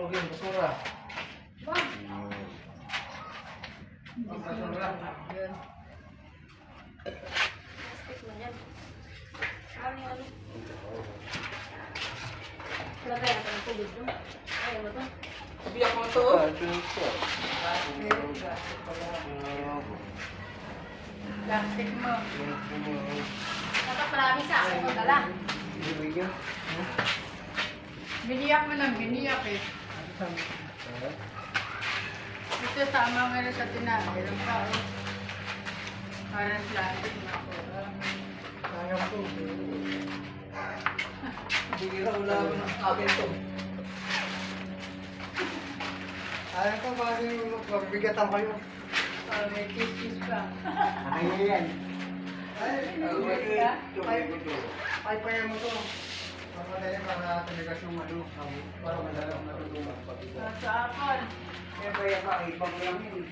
Huwag yung basura. Wag. Ang basura. Yan. Plastic mo yan. Ano yung ano? Lagay natin ang tubig doon. Ayaw mo to? Biyak mo to. Plastic mo. Dapat marami sa ako ko dala. Biniyak mo ng biniyak eh. Ito tama nga rin sa tinabi. Ilang pa oh. Parang plastic na ako. Sayang to. Bigyan wala ko ng akin to. Ayaw ko ba yung magbigatan kayo? Parang may kiss-kiss pa. Ayaw yan. Ay, paypayan mo to. Madali para tumigas yung ano, para madalang matulungan. Sa apon. Kaya pa, ibang lang yun.